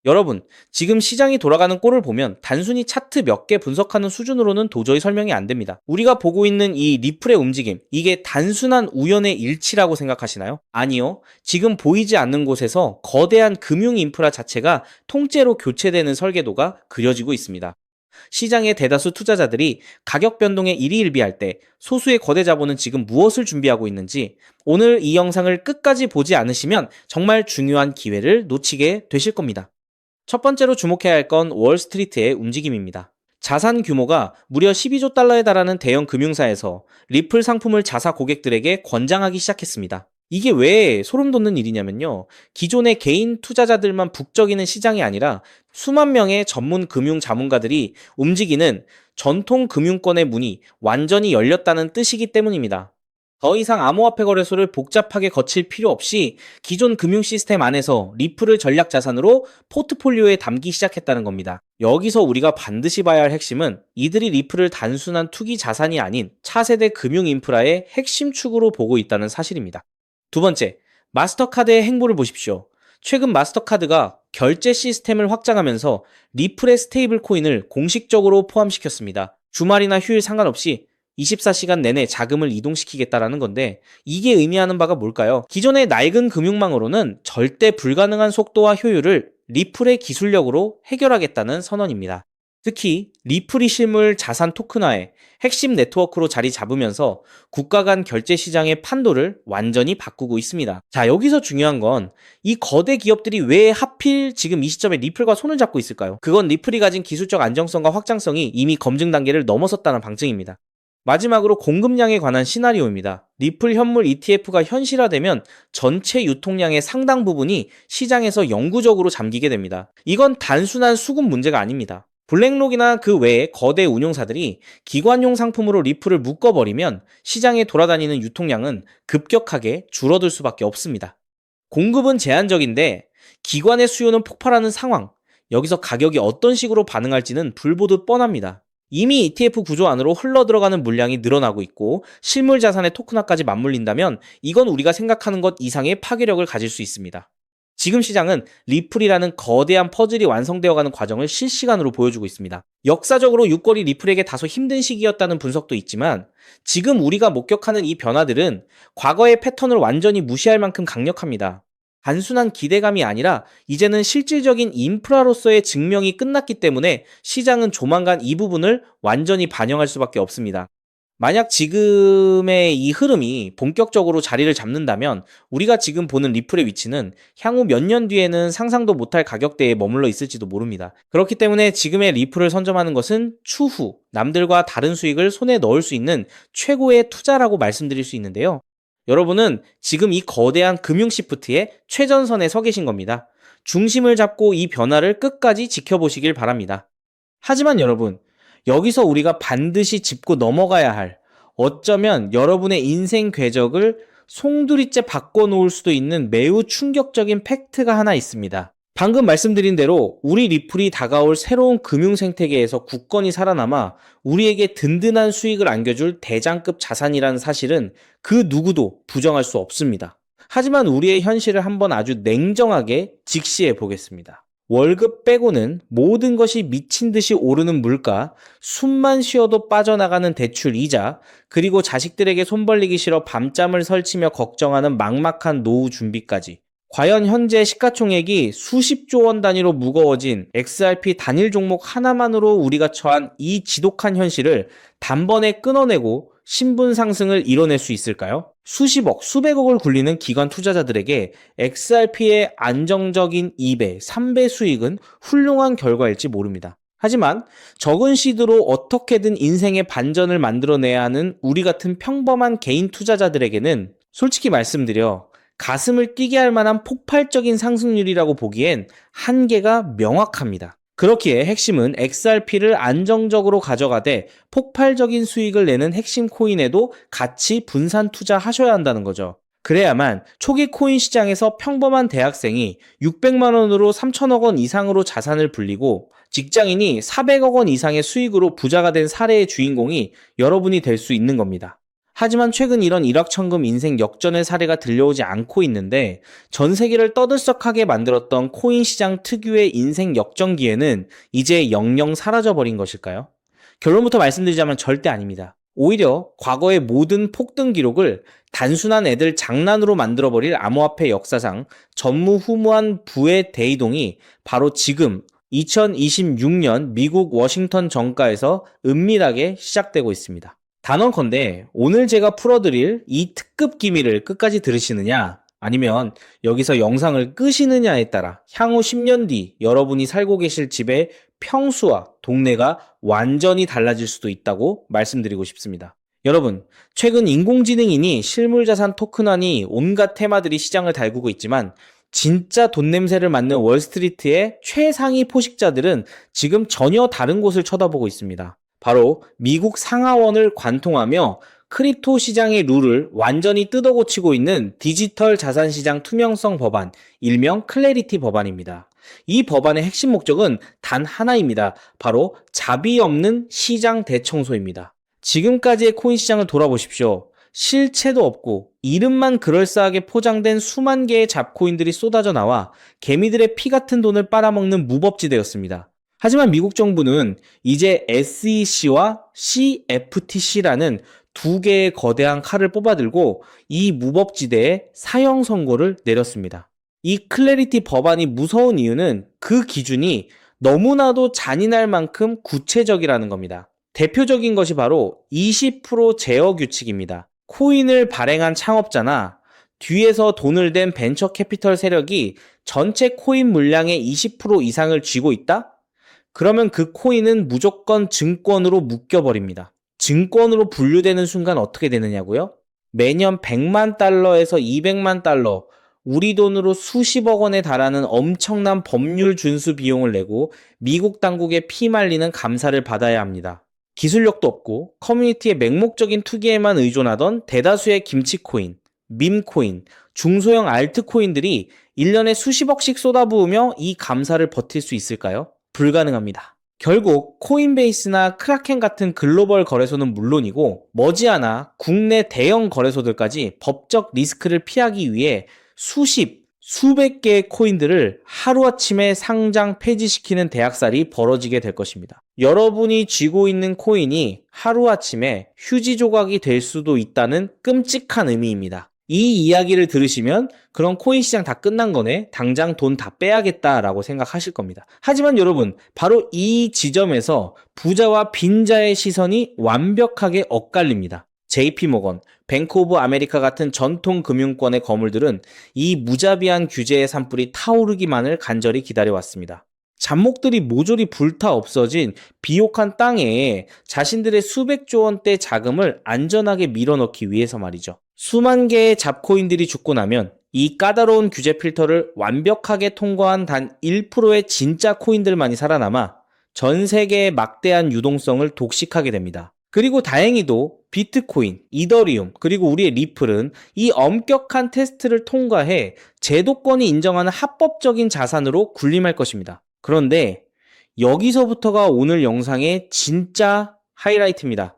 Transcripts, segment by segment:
여러분, 지금 시장이 돌아가는 꼴을 보면 단순히 차트 몇 개 분석하는 수준으로는 도저히 설명이 안 됩니다. 우리가 보고 있는 이 리플의 움직임, 이게 단순한 우연의 일치라고 생각하시나요? 아니요. 지금 보이지 않는 곳에서 거대한 금융 인프라 자체가 통째로 교체되는 설계도가 그려지고 있습니다. 시장의 대다수 투자자들이 가격 변동에 일희일비할 때 소수의 거대 자본은 지금 무엇을 준비하고 있는지 오늘 이 영상을 끝까지 보지 않으시면 정말 중요한 기회를 놓치게 되실 겁니다. 첫 번째로 주목해야 할 건 월스트리트의 움직임입니다. 자산 규모가 무려 12조 달러에 달하는 대형 금융사에서 리플 상품을 자사 고객들에게 권장하기 시작했습니다. 이게 왜 소름 돋는 일이냐면요. 기존의 개인 투자자들만 북적이는 시장이 아니라 수만 명의 전문 금융 자문가들이 움직이는 전통 금융권의 문이 완전히 열렸다는 뜻이기 때문입니다. 더 이상 암호화폐 거래소를 복잡하게 거칠 필요 없이 기존 금융 시스템 안에서 리플을 전략 자산으로 포트폴리오에 담기 시작했다는 겁니다. 여기서 우리가 반드시 봐야 할 핵심은 이들이 리플을 단순한 투기 자산이 아닌 차세대 금융 인프라의 핵심 축으로 보고 있다는 사실입니다. 두 번째, 마스터카드의 행보를 보십시오. 최근 마스터카드가 결제 시스템을 확장하면서 리플의 스테이블 코인을 공식적으로 포함시켰습니다. 주말이나 휴일 상관없이 24시간 내내 자금을 이동시키겠다라는 건데 이게 의미하는 바가 뭘까요? 기존의 낡은 금융망으로는 절대 불가능한 속도와 효율을 리플의 기술력으로 해결하겠다는 선언입니다. 특히 리플이 실물 자산 토큰화에 핵심 네트워크로 자리 잡으면서 국가 간 결제 시장의 판도를 완전히 바꾸고 있습니다. 자, 여기서 중요한 건 이 거대 기업들이 왜 하필 지금 이 시점에 리플과 손을 잡고 있을까요? 그건 리플이 가진 기술적 안정성과 확장성이 이미 검증 단계를 넘어섰다는 방증입니다. 마지막으로 공급량에 관한 시나리오입니다. 리플 현물 ETF가 현실화되면 전체 유통량의 상당 부분이 시장에서 영구적으로 잠기게 됩니다. 이건 단순한 수급 문제가 아닙니다. 블랙록이나 그 외의 거대 운용사들이 기관용 상품으로 리플을 묶어버리면 시장에 돌아다니는 유통량은 급격하게 줄어들 수밖에 없습니다. 공급은 제한적인데 기관의 수요는 폭발하는 상황, 여기서 가격이 어떤 식으로 반응할지는 불보듯 뻔합니다. 이미 ETF 구조 안으로 흘러들어가는 물량이 늘어나고 있고 실물 자산의 토큰화까지 맞물린다면 이건 우리가 생각하는 것 이상의 파괴력을 가질 수 있습니다. 지금 시장은 리플이라는 거대한 퍼즐이 완성되어가는 과정을 실시간으로 보여주고 있습니다. 역사적으로 육거리 리플에게 다소 힘든 시기였다는 분석도 있지만 지금 우리가 목격하는 이 변화들은 과거의 패턴을 완전히 무시할 만큼 강력합니다. 단순한 기대감이 아니라 이제는 실질적인 인프라로서의 증명이 끝났기 때문에 시장은 조만간 이 부분을 완전히 반영할 수밖에 없습니다. 만약 지금의 이 흐름이 본격적으로 자리를 잡는다면 우리가 지금 보는 리플의 위치는 향후 몇 년 뒤에는 상상도 못할 가격대에 머물러 있을지도 모릅니다. 그렇기 때문에 지금의 리플을 선점하는 것은 추후 남들과 다른 수익을 손에 넣을 수 있는 최고의 투자라고 말씀드릴 수 있는데요. 여러분은 지금 이 거대한 금융 시프트의 최전선에 서 계신 겁니다. 중심을 잡고 이 변화를 끝까지 지켜보시길 바랍니다. 하지만 여러분, 여기서 우리가 반드시 짚고 넘어가야 할, 어쩌면 여러분의 인생 궤적을 송두리째 바꿔놓을 수도 있는 매우 충격적인 팩트가 하나 있습니다. 방금 말씀드린 대로 우리 리플이 다가올 새로운 금융 생태계에서 굳건히 살아남아 우리에게 든든한 수익을 안겨줄 대장급 자산이라는 사실은 그 누구도 부정할 수 없습니다. 하지만 우리의 현실을 한번 아주 냉정하게 직시해 보겠습니다. 월급 빼고는 모든 것이 미친 듯이 오르는 물가, 숨만 쉬어도 빠져나가는 대출 이자, 그리고 자식들에게 손 벌리기 싫어 밤잠을 설치며 걱정하는 막막한 노후 준비까지. 과연 현재 시가총액이 수십조 원 단위로 무거워진 XRP 단일 종목 하나만으로 우리가 처한 이 지독한 현실을 단번에 끊어내고 신분 상승을 이뤄낼 수 있을까요? 수십억, 수백억을 굴리는 기관 투자자들에게 XRP의 안정적인 2배, 3배 수익은 훌륭한 결과일지 모릅니다. 하지만 적은 시드로 어떻게든 인생의 반전을 만들어내야 하는 우리 같은 평범한 개인 투자자들에게는 솔직히 말씀드려 가슴을 뛰게 할 만한 폭발적인 상승률이라고 보기엔 한계가 명확합니다. 그렇기에 핵심은 XRP를 안정적으로 가져가되 폭발적인 수익을 내는 핵심 코인에도 같이 분산 투자하셔야 한다는 거죠. 그래야만 초기 코인 시장에서 평범한 대학생이 600만 원으로 3천억 원 이상으로 자산을 불리고 직장인이 400억 원 이상의 수익으로 부자가 된 사례의 주인공이 여러분이 될 수 있는 겁니다. 하지만 최근 이런 일확천금 인생 역전의 사례가 들려오지 않고 있는데 전 세계를 떠들썩하게 만들었던 코인 시장 특유의 인생 역전 기회는 이제 영영 사라져버린 것일까요? 결론부터 말씀드리자면 절대 아닙니다. 오히려 과거의 모든 폭등 기록을 단순한 애들 장난으로 만들어버릴 암호화폐 역사상 전무후무한 부의 대이동이 바로 지금 2026년 미국 워싱턴 정가에서 은밀하게 시작되고 있습니다. 단언컨대 오늘 제가 풀어드릴 이 특급 기밀을 끝까지 들으시느냐 아니면 여기서 영상을 끄시느냐에 따라 향후 10년 뒤 여러분이 살고 계실 집의 평수와 동네가 완전히 달라질 수도 있다고 말씀드리고 싶습니다. 여러분, 최근 인공지능이니 실물자산 토큰화니 온갖 테마들이 시장을 달구고 있지만 진짜 돈 냄새를 맡는 월스트리트의 최상위 포식자들은 지금 전혀 다른 곳을 쳐다보고 있습니다. 바로 미국 상하원을 관통하며 크립토 시장의 룰을 완전히 뜯어고치고 있는 디지털 자산 시장 투명성 법안, 일명 클래리티 법안입니다. 이 법안의 핵심 목적은 단 하나입니다. 바로 자비 없는 시장 대청소입니다. 지금까지의 코인 시장을 돌아보십시오. 실체도 없고 이름만 그럴싸하게 포장된 수만 개의 잡코인들이 쏟아져 나와 개미들의 피 같은 돈을 빨아먹는 무법지대였습니다. 하지만 미국 정부는 이제 SEC와 CFTC라는 두 개의 거대한 칼을 뽑아들고 이 무법지대에 사형 선고를 내렸습니다. 이 클래리티 법안이 무서운 이유는 그 기준이 너무나도 잔인할 만큼 구체적이라는 겁니다. 대표적인 것이 바로 20% 제어 규칙입니다. 코인을 발행한 창업자나 뒤에서 돈을 댄 벤처 캐피털 세력이 전체 코인 물량의 20% 이상을 쥐고 있다? 그러면 그 코인은 무조건 증권으로 묶여버립니다. 증권으로 분류되는 순간 어떻게 되느냐고요? 매년 100만 달러에서 200만 달러, 우리 돈으로 수십억 원에 달하는 엄청난 법률 준수 비용을 내고 미국 당국에 피말리는 감사를 받아야 합니다. 기술력도 없고 커뮤니티의 맹목적인 투기에만 의존하던 대다수의 김치코인, 밈코인, 중소형 알트코인들이 1년에 수십억씩 쏟아부으며 이 감사를 버틸 수 있을까요? 불가능합니다. 결국 코인베이스나 크라켄 같은 글로벌 거래소는 물론이고 머지않아 국내 대형 거래소들까지 법적 리스크를 피하기 위해 수백 개의 코인들을 하루아침에 상장 폐지시키는 대학살이 벌어지게 될 것입니다. 여러분이 쥐고 있는 코인이 하루아침에 휴지 조각이 될 수도 있다는 끔찍한 의미입니다. 이 이야기를 들으시면 그럼 코인 시장 다 끝난 거네, 당장 돈 다 빼야겠다라고 생각하실 겁니다. 하지만 여러분, 바로 이 지점에서 부자와 빈자의 시선이 완벽하게 엇갈립니다. JP모건, 뱅크 오브 아메리카 같은 전통 금융권의 거물들은 이 무자비한 규제의 산불이 타오르기만을 간절히 기다려왔습니다. 잡목들이 모조리 불타 없어진 비옥한 땅에 자신들의 수백조 원대 자금을 안전하게 밀어넣기 위해서 말이죠. 수만 개의 잡코인들이 죽고 나면 이 까다로운 규제 필터를 완벽하게 통과한 단 1%의 진짜 코인들만이 살아남아 전 세계의 막대한 유동성을 독식하게 됩니다. 그리고 다행히도 비트코인, 이더리움, 그리고 우리의 리플은 이 엄격한 테스트를 통과해 제도권이 인정하는 합법적인 자산으로 군림할 것입니다. 그런데 여기서부터가 오늘 영상의 진짜 하이라이트입니다.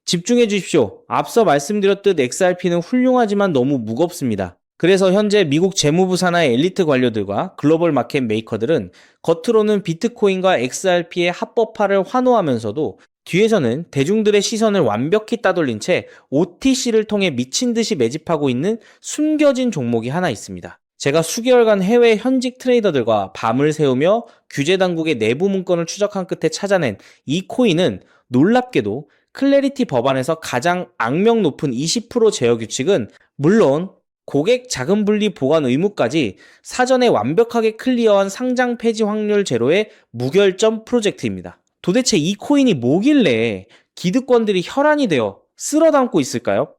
집중해 주십시오. 앞서 말씀드렸듯 XRP는 훌륭하지만 너무 무겁습니다. 그래서 현재 미국 재무부 산하의 엘리트 관료들과 글로벌 마켓 메이커들은 겉으로는 비트코인과 XRP의 합법화를 환호하면서도 뒤에서는 대중들의 시선을 완벽히 따돌린 채 OTC를 통해 미친 듯이 매집하고 있는 숨겨진 종목이 하나 있습니다. 제가 수개월간 해외 현직 트레이더들과 밤을 새우며 규제 당국의 내부 문건을 추적한 끝에 찾아낸 이 코인은 놀랍게도 클래리티 법안에서 가장 악명 높은 20% 제어 규칙은 물론 고객 자금 분리 보관 의무까지 사전에 완벽하게 클리어한 상장 폐지 확률 제로의 무결점 프로젝트입니다. 도대체 이 코인이 뭐길래 기득권들이 혈안이 되어 쓸어담고 있을까요?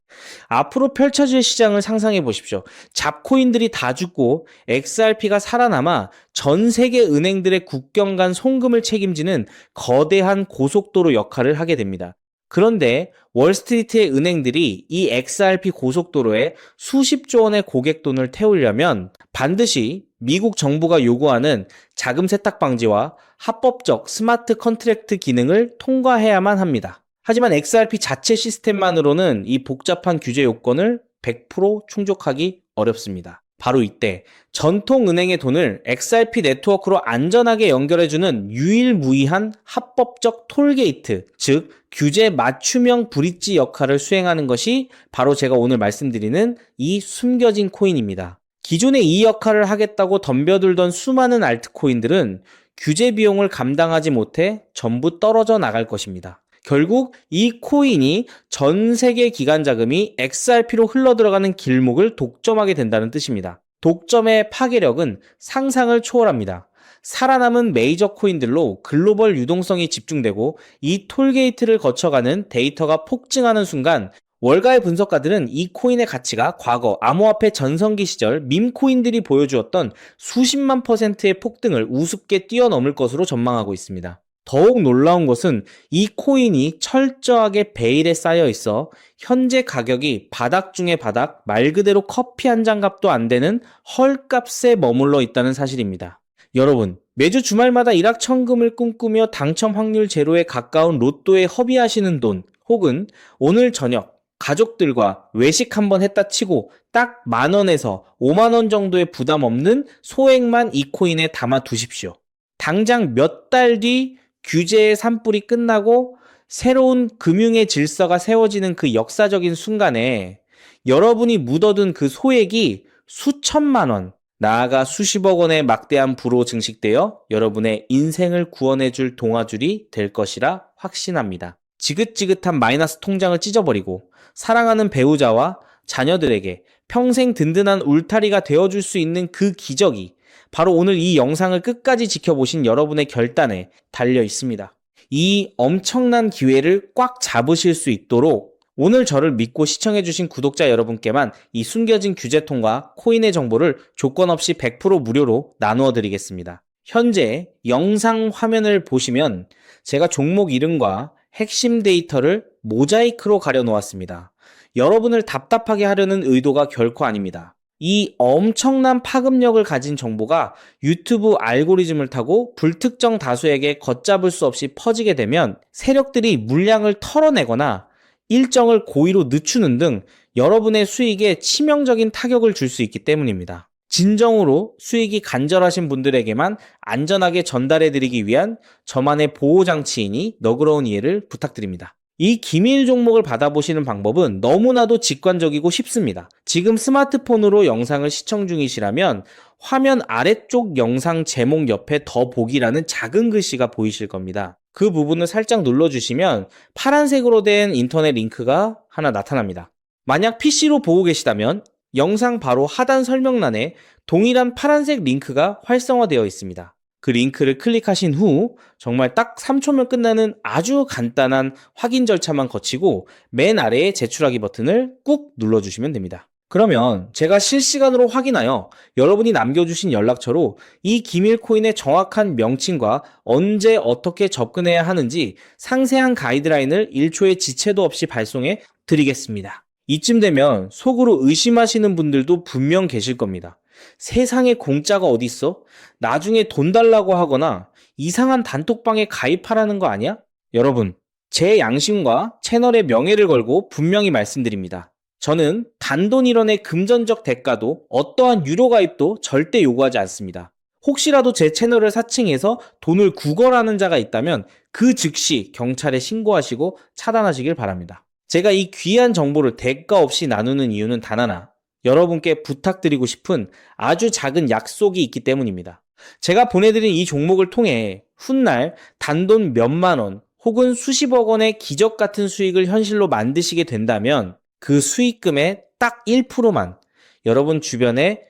앞으로 펼쳐질 시장을 상상해 보십시오. 잡코인들이 다 죽고 XRP가 살아남아 전 세계 은행들의 국경 간 송금을 책임지는 거대한 고속도로 역할을 하게 됩니다. 그런데 월스트리트의 은행들이 이 XRP 고속도로에 수십조 원의 고객 돈을 태우려면 반드시 미국 정부가 요구하는 자금 세탁 방지와 합법적 스마트 컨트랙트 기능을 통과해야만 합니다. 하지만 XRP 자체 시스템만으로는 이 복잡한 규제 요건을 100% 충족하기 어렵습니다. 바로 이때 전통은행의 돈을 XRP 네트워크로 안전하게 연결해주는 유일무이한 합법적 톨게이트, 즉 규제 맞춤형 브릿지 역할을 수행하는 것이 바로 제가 오늘 말씀드리는 이 숨겨진 코인입니다. 기존에 이 역할을 하겠다고 덤벼들던 수많은 알트코인들은 규제 비용을 감당하지 못해 전부 떨어져 나갈 것입니다. 결국 이 코인이 전 세계 기관 자금이 XRP로 흘러들어가는 길목을 독점하게 된다는 뜻입니다. 독점의 파괴력은 상상을 초월합니다. 살아남은 메이저 코인들로 글로벌 유동성이 집중되고 이 톨게이트를 거쳐가는 데이터가 폭증하는 순간 월가의 분석가들은 이 코인의 가치가 과거 암호화폐 전성기 시절 밈코인들이 보여주었던 수십만 %의 폭등을 우습게 뛰어넘을 것으로 전망하고 있습니다. 더욱 놀라운 것은 이 코인이 철저하게 베일에 쌓여 있어 현재 가격이 바닥 중의 바닥, 말 그대로 커피 한 잔 값도 안 되는 헐값에 머물러 있다는 사실입니다. 여러분, 매주 주말마다 일확천금을 꿈꾸며 당첨 확률 제로에 가까운 로또에 허비하시는 돈, 혹은 오늘 저녁 가족들과 외식 한번 했다 치고 딱 10,000원에서 50,000원 정도의 부담 없는 소액만 이 코인에 담아 두십시오. 당장 몇 달 뒤 규제의 산불이 끝나고 새로운 금융의 질서가 세워지는 그 역사적인 순간에 여러분이 묻어둔 그 소액이 수천만 원, 나아가 수십억 원의 막대한 부로 증식되어 여러분의 인생을 구원해줄 동아줄이 될 것이라 확신합니다. 지긋지긋한 마이너스 통장을 찢어버리고 사랑하는 배우자와 자녀들에게 평생 든든한 울타리가 되어줄 수 있는 그 기적이 바로 오늘 이 영상을 끝까지 지켜보신 여러분의 결단에 달려 있습니다. 이 엄청난 기회를 꽉 잡으실 수 있도록 오늘 저를 믿고 시청해주신 구독자 여러분께만 이 숨겨진 규제통과 코인의 정보를 조건 없이 100% 무료로 나누어 드리겠습니다. 현재 영상 화면을 보시면 제가 종목 이름과 핵심 데이터를 모자이크로 가려 놓았습니다. 여러분을 답답하게 하려는 의도가 결코 아닙니다. 이 엄청난 파급력을 가진 정보가 유튜브 알고리즘을 타고 불특정 다수에게 걷잡을 수 없이 퍼지게 되면 세력들이 물량을 털어내거나 일정을 고의로 늦추는 등 여러분의 수익에 치명적인 타격을 줄 수 있기 때문입니다. 진정으로 수익이 간절하신 분들에게만 안전하게 전달해드리기 위한 저만의 보호장치이니 너그러운 이해를 부탁드립니다. 이 기밀 종목을 받아보시는 방법은 너무나도 직관적이고 쉽습니다. 지금 스마트폰으로 영상을 시청 중이시라면 화면 아래쪽 영상 제목 옆에 더 보기라는 작은 글씨가 보이실 겁니다. 그 부분을 살짝 눌러주시면 파란색으로 된 인터넷 링크가 하나 나타납니다. 만약 PC로 보고 계시다면 영상 바로 하단 설명란에 동일한 파란색 링크가 활성화되어 있습니다. 그 링크를 클릭하신 후 정말 딱 3초면 끝나는 아주 간단한 확인 절차만 거치고 맨 아래에 제출하기 버튼을 꾹 눌러주시면 됩니다. 그러면 제가 실시간으로 확인하여 여러분이 남겨주신 연락처로 이 기밀 코인의 정확한 명칭과 언제 어떻게 접근해야 하는지 상세한 가이드라인을 1초의 지체도 없이 발송해 드리겠습니다. 이쯤 되면 속으로 의심하시는 분들도 분명 계실 겁니다. 세상에 공짜가 어딨어? 나중에 돈 달라고 하거나 이상한 단톡방에 가입하라는 거 아니야? 여러분, 제 양심과 채널의 명예를 걸고 분명히 말씀드립니다. 저는 단돈 1원의 금전적 대가도 어떠한 유료 가입도 절대 요구하지 않습니다. 혹시라도 제 채널을 사칭해서 돈을 구걸하는 자가 있다면 그 즉시 경찰에 신고하시고 차단하시길 바랍니다. 제가 이 귀한 정보를 대가 없이 나누는 이유는 단 하나, 여러분께 부탁드리고 싶은 아주 작은 약속이 있기 때문입니다. 제가 보내드린 이 종목을 통해 훗날 단돈 몇만 원 혹은 수십억 원의 기적 같은 수익을 현실로 만드시게 된다면 그 수익금의 딱 1%만 여러분 주변에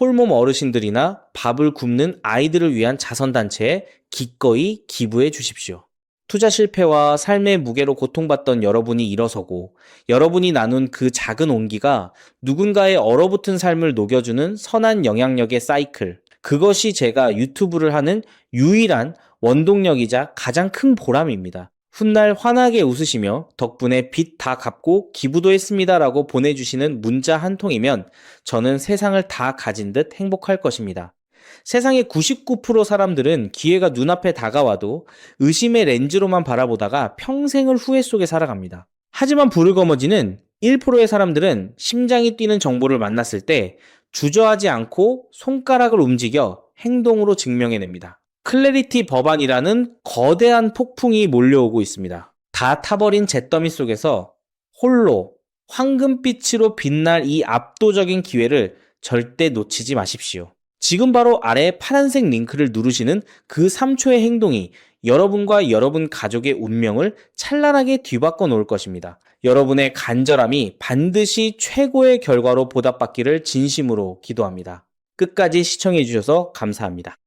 홀몸 어르신들이나 밥을 굶는 아이들을 위한 자선단체에 기꺼이 기부해 주십시오. 투자 실패와 삶의 무게로 고통받던 여러분이 일어서고 여러분이 나눈 그 작은 온기가 누군가의 얼어붙은 삶을 녹여주는 선한 영향력의 사이클, 그것이 제가 유튜브를 하는 유일한 원동력이자 가장 큰 보람입니다. 훗날 환하게 웃으시며 덕분에 빚 다 갚고 기부도 했습니다 라고 보내주시는 문자 한 통이면 저는 세상을 다 가진 듯 행복할 것입니다. 세상의 99% 사람들은 기회가 눈앞에 다가와도 의심의 렌즈로만 바라보다가 평생을 후회 속에 살아갑니다. 하지만 부르거머지는 1%의 사람들은 심장이 뛰는 정보를 만났을 때 주저하지 않고 손가락을 움직여 행동으로 증명해냅니다. 클래리티 법안이라는 거대한 폭풍이 몰려오고 있습니다. 다 타버린 잿더미 속에서 홀로 황금빛으로 빛날 이 압도적인 기회를 절대 놓치지 마십시오. 지금 바로 아래 파란색 링크를 누르시는 그 3초의 행동이 여러분과 여러분 가족의 운명을 찬란하게 뒤바꿔 놓을 것입니다. 여러분의 간절함이 반드시 최고의 결과로 보답받기를 진심으로 기도합니다. 끝까지 시청해 주셔서 감사합니다.